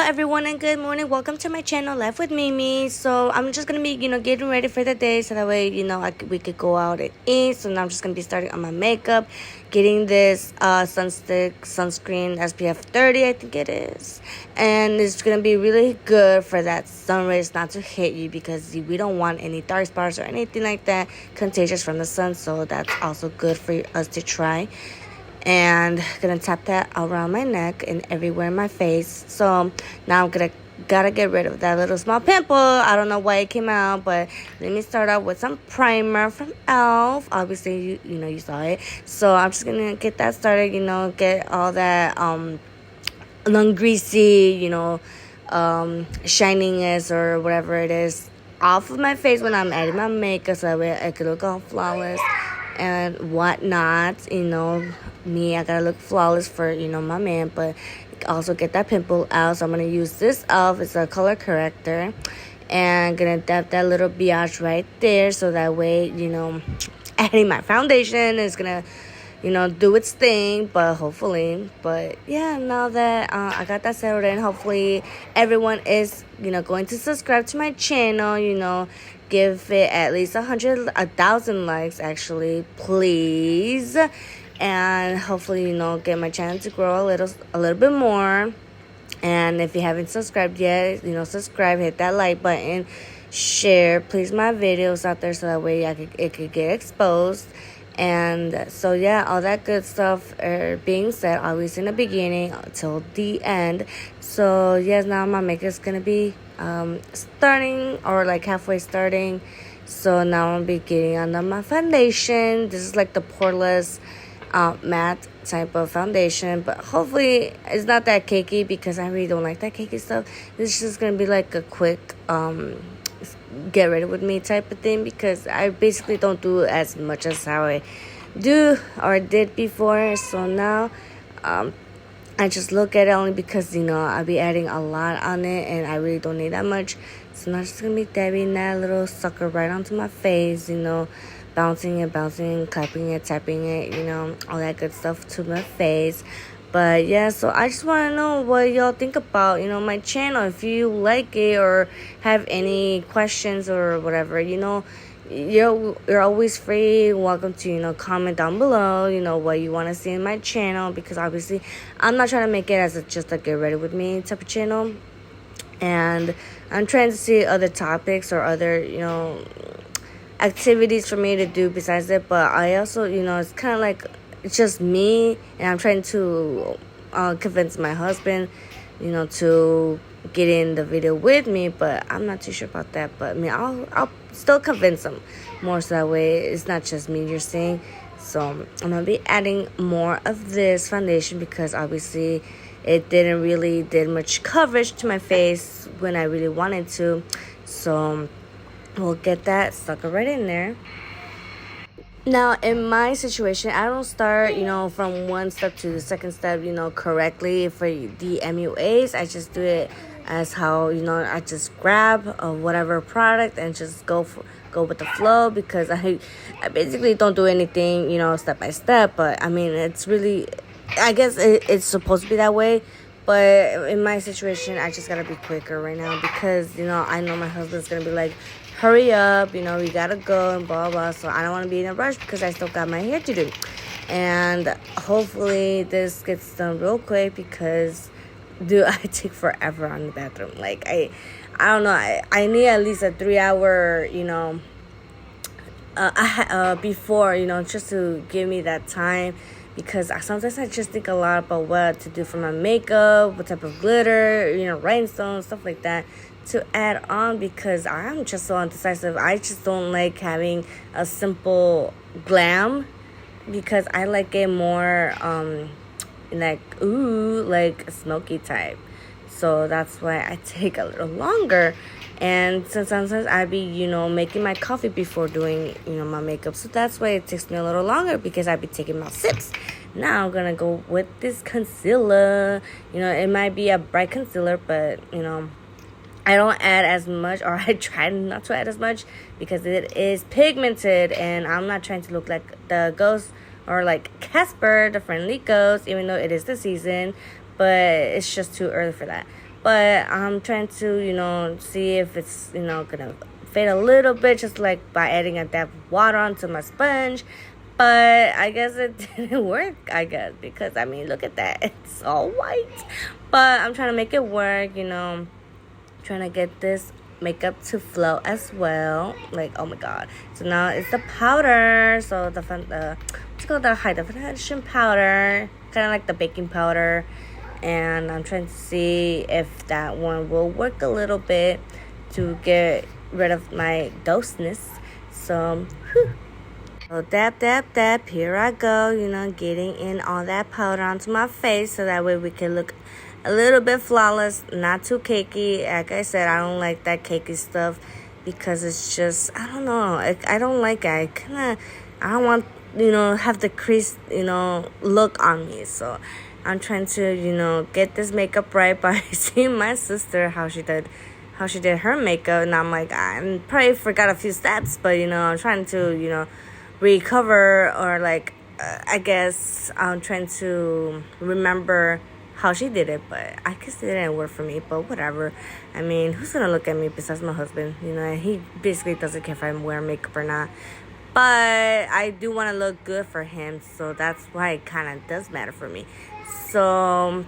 everyone, and good morning. Welcome to my channel, Life with Mimi. So I'm just gonna be, getting ready for the day, so that way, we could go out and eat. So now I'm just gonna be starting on my makeup, getting this sunscreen SPF 30, I think it is, and it's gonna be really good for that sun rays not to hit you, because we don't want any dark spots or anything like that contagious from the sun. So that's also good for us to try. And gonna tap that around my neck and everywhere in my face. So now I'm gotta get rid of that little small pimple. I don't know why it came out, but let me start out with some primer from Elf. Obviously, you saw it. So I'm just gonna get that started. Get all that non-greasy, shininess or whatever it is off of my face when I'm adding my makeup, so that way I can look all flawless and whatnot. Me, I gotta look flawless for my man, but also get that pimple out. So I'm gonna use this Elf. It's a color corrector, and gonna dab that little biatch right there, so that way adding my foundation is gonna do its thing, but hopefully. But yeah, now that I got that settled in, hopefully everyone is going to subscribe to my channel. Give it at least 1,000 likes, actually, please. And hopefully get my channel to grow a little bit more. And if you haven't subscribed yet, subscribe, hit that like button, share please my videos out there, so that way it could get exposed. And so yeah, all that good stuff being said, always in the beginning till the end. So yes, now my makeup's gonna be starting, or like halfway starting. So now I'm be getting under my foundation. This is like the poreless matte type of foundation, but hopefully it's not that cakey, because I really don't like that cakey stuff. This is just gonna be like a quick get ready with me type of thing, because I basically don't do as much as how I do or did before. So now I just look at it only because I'll be adding a lot on it, and I really don't need that much. So now I'm just gonna be dabbing that little sucker right onto my face, bouncing it, clapping it, tapping it, all that good stuff to my face. But yeah, so I just want to know what y'all think about my channel. If you like it or have any questions or whatever, you're always free, welcome to comment down below what you want to see in my channel, because obviously I'm not trying to make it as just a get ready with me type of channel, and I'm trying to see other topics or other activities for me to do besides it. But I also it's kind of like it's just me, and I'm trying to convince my husband to get in the video with me, but I'm not too sure about that. But I'll still convince him more, so that way it's not just me you're seeing. So I'm gonna be adding more of this foundation, because obviously it didn't really did much coverage to my face when I really wanted to. So we'll get that sucker right in there. Now, in my situation, I don't start, from one step to the second step, correctly for the MUAs. I just do it as how, I just grab whatever product and just go with the flow, because I basically don't do anything, step by step. But I mean, it's really, I guess it's supposed to be that way. But in my situation, I just gotta be quicker right now, because I know my husband's gonna be like, hurry up, we gotta go and blah blah. So I don't want to be in a rush, because I still got my hair to do, and hopefully this gets done real quick, because I take forever on the bathroom. Like I don't know, I need at least a 3-hour before, just to give me that time, because sometimes I just think a lot about what to do for my makeup, what type of glitter, rhinestones, stuff like that to add on, because I'm just so indecisive. I just don't like having a simple glam, because I like it more like smoky type. So that's why I take a little longer. And sometimes I be making my coffee before doing my makeup, so that's why it takes me a little longer, because I be taking my sips. Now I'm gonna go with this concealer. It might be a bright concealer, but I don't add as much, or I try not to add as much, because it is pigmented, and I'm not trying to look like the ghost, or like Casper, the friendly ghost, even though it is the season, but it's just too early for that. but I'm trying to, you know, see if it's, you know, gonna fade a little bit, just like by adding a dab of water onto my sponge. But I guess it didn't work, I guess, because I mean, look at that, it's all white. But I'm trying to make it work, you know, trying to get this makeup to flow as well. Like, oh my god. So now it's the powder. So what's called, the high definition powder, kind of like the baking powder. And I'm trying to see if that one will work a little bit to get rid of my doseness. So whew. So dab, dab, dab, here I go, you know, getting in all that powder onto my face so that way we can look a little bit flawless, not too cakey. Like I said, I don't like that cakey stuff because it's just, I don't know, I don't like it. I don't want, you know, have the crease, you know, look on me. So I'm trying to, you know, get this makeup right by seeing my sister how she did her makeup, and I'm like, I probably forgot a few steps, but you know, I'm trying to, you know, recover, or like I guess I'm trying to remember how she did it, but I guess it didn't work for me. But whatever. I mean, who's gonna look at me besides my husband? You know, he basically doesn't care if I'm wearing makeup or not. But I do want to look good for him, so that's why it kind of does matter for me. So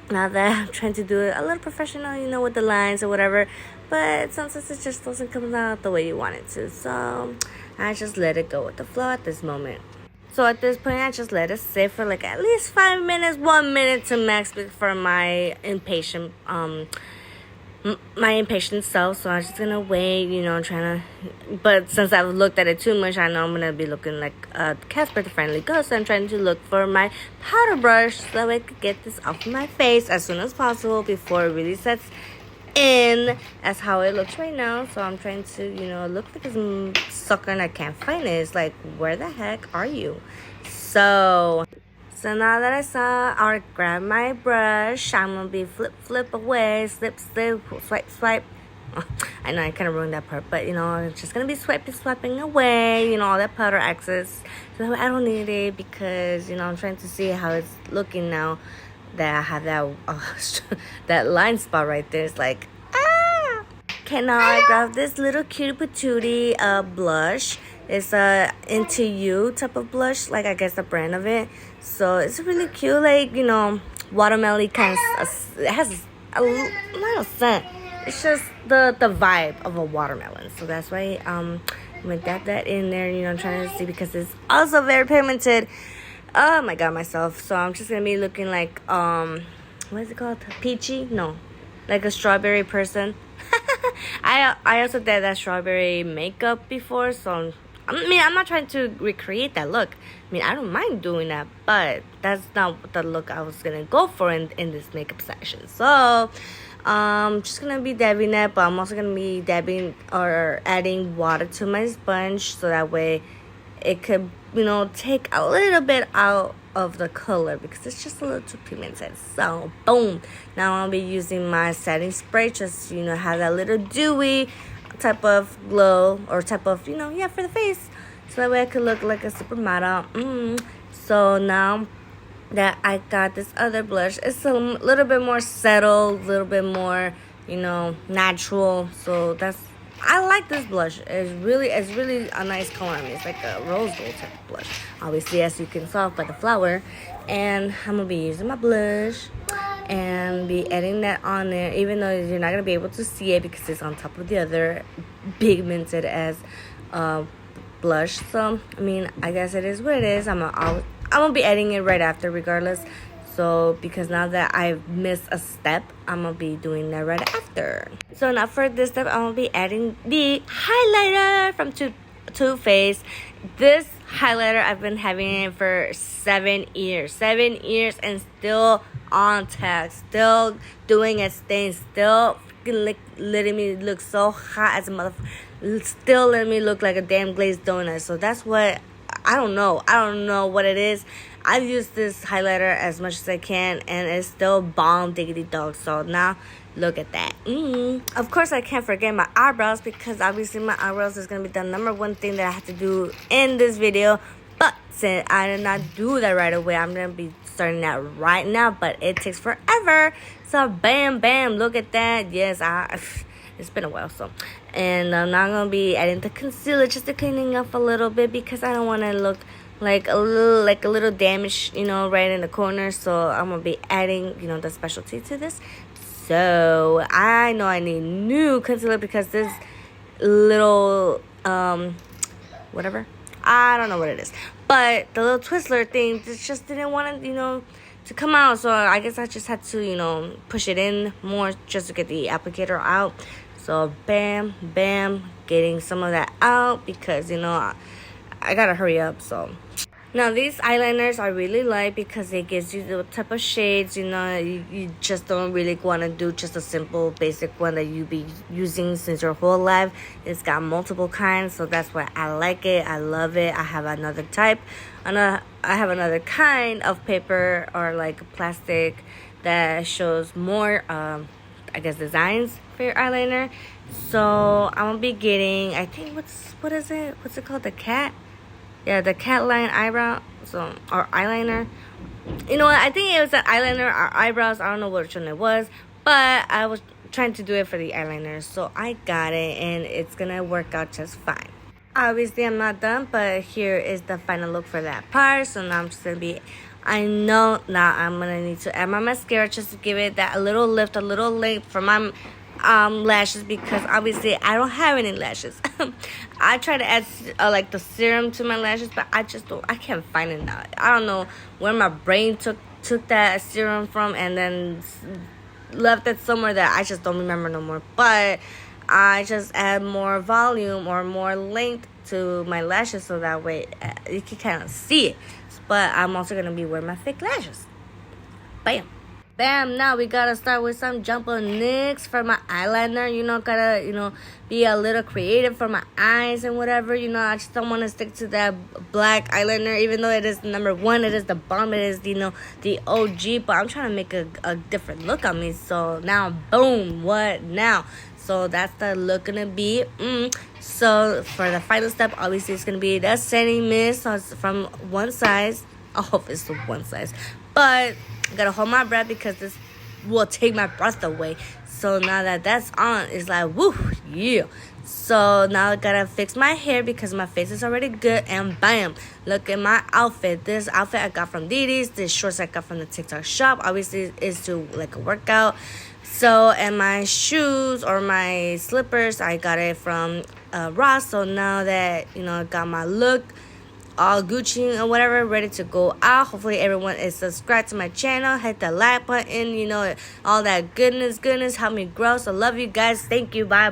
now that I'm trying to do it a little professional, you know, with the lines or whatever, but sometimes it just doesn't come out the way you want it to. So I just let it go with the flow at this moment. So at this point, I just let it sit for like at least 5 minutes, 1 minute to max for my impatient self. So I'm just gonna wait, you know, trying to. But since I've looked at it too much, I know I'm gonna be looking like Casper the Friendly Ghost. So I'm trying to look for my powder brush so I could get this off my face as soon as possible before it really sets in as how it looks right now. So I'm trying to, you know, look like this sucker and I can't find it. It's like, where the heck are you? So now that I saw, I'll grab my brush. I'm gonna be flip away, slip, swipe. I know I kind of ruined that part, but you know, it's just gonna be swiping away, you know, all that powder excess. So I don't need it because, you know, I'm trying to see how it's looking now that I have that that line spot right there. It's like, okay, now I grab this little cutie patootie blush. It's Into You type of blush, like I guess the brand of it. So it's really cute, like, you know, watermelon kind of. It has not a scent. It's just the vibe of a watermelon. So that's why I'm gonna dab that in there. You know, I'm trying to see because it's also very pigmented. Oh my god, myself. So I'm just gonna be looking like what is it called? Peachy? No, like a strawberry person. I also did that strawberry makeup before, so I mean, I'm not trying to recreate that look. I mean, I don't mind doing that, but that's not the look I was gonna go for in this makeup session. So just gonna be dabbing that, but I'm also gonna be dabbing or adding water to my sponge so that way it could, you know, take a little bit out of the color because it's just a little too pigmented. So boom, now I'll be using my setting spray, just, you know, have that little dewy type of glow or type of, you know, yeah, for the face, so that way I could look like a supermodel. So now that I got this other blush, it's a little bit more settled, a little bit more, you know, natural. So I like this blush. It's really a nice color. I mean, it's like a rose gold type of blush, obviously, as you can tell by the flower. And I'm gonna be using my blush and be adding that on there, even though you're not gonna be able to see it because it's on top of the other pigmented as blush. So I mean, I guess it is what it is. I'm gonna be adding it right after regardless. So because now that I've missed a step, I'm gonna be doing that right after. So now for this step, I'm gonna be adding the highlighter from Too Faced. This highlighter, I've been having it for 7 years. 7 years and still on tag, still doing its thing, still letting me look so hot as a motherfucker, still letting me look like a damn glazed donut. So that's what, I don't know what it is. I've used this highlighter as much as I can and it's still bomb diggity dog. So now look at that. Of course, I can't forget my eyebrows because obviously my eyebrows is going to be the number one thing that I have to do in this video. But since I did not do that right away, I'm going to be starting that right now. But it takes forever. So bam, bam, look at that. Yes, it's been a while. So, and I'm not going to be adding the concealer, just to cleaning up a little bit because I don't want to look like a little damage, right in the corner. So I'm going to be adding, the specialty to this. So I know I need new concealer because this little whatever, I don't know what it is, but the little Twizzler thing just didn't want to to come out. So I guess I just had to push it in more just to get the applicator out. So bam, bam, getting some of that out because I gotta hurry up. So now these eyeliners I really like because it gives you the type of shades, you just don't really want to do just a simple basic one that you be using since your whole life. It's got multiple kinds, so that's why I like it. I love it. I have another type. I have another kind of paper or like plastic that shows more, designs for your eyeliner. So I'm gonna be getting, I think, what is it? What's it called? The cat? Yeah, the cat line eyebrow, or eyeliner. You know what? I think it was an eyeliner or eyebrows. I don't know which one it was, but I was trying to do it for the eyeliner, so I got it, and it's gonna work out just fine. Obviously, I'm not done, but here is the final look for that part. So now I'm just gonna be. I know now I'm gonna need to add my mascara just to give it that a little lift, a little length for my lashes because obviously I don't have any lashes. I try to add like the serum to my lashes, but I can't find it now. I don't know where my brain took that serum from and then left it somewhere that I just don't remember no more. But I just add more volume or more length to my lashes so that way you can kind of see it. But I'm also gonna be wearing my fake lashes. Bam. Bam, now we gotta start with some Jumbo NYX for my eyeliner. Gotta, be a little creative for my eyes and whatever. I just don't want to stick to that black eyeliner, even though it is number one, it is the bomb, it is, the OG. But I'm trying to make a different look on me. So now, boom, what now? So that's the look gonna be. So for the final step, obviously it's gonna be the setting mist from one size. I hope it's the one size. But I gotta hold my breath because this will take my breath away. So now that that's on, it's like, woo, yeah. So now I gotta fix my hair because my face is already good. And bam, look at my outfit. This outfit I got from Didi's. This shorts I got from the TikTok shop. Obviously, is to like a workout. So, and my shoes or my slippers, I got it from Ross. So now that, I got my look all Gucci or whatever, ready to go out. Hopefully everyone is subscribed to my channel. Hit the like button, all that goodness. Help me grow. So love you guys. Thank you. Bye.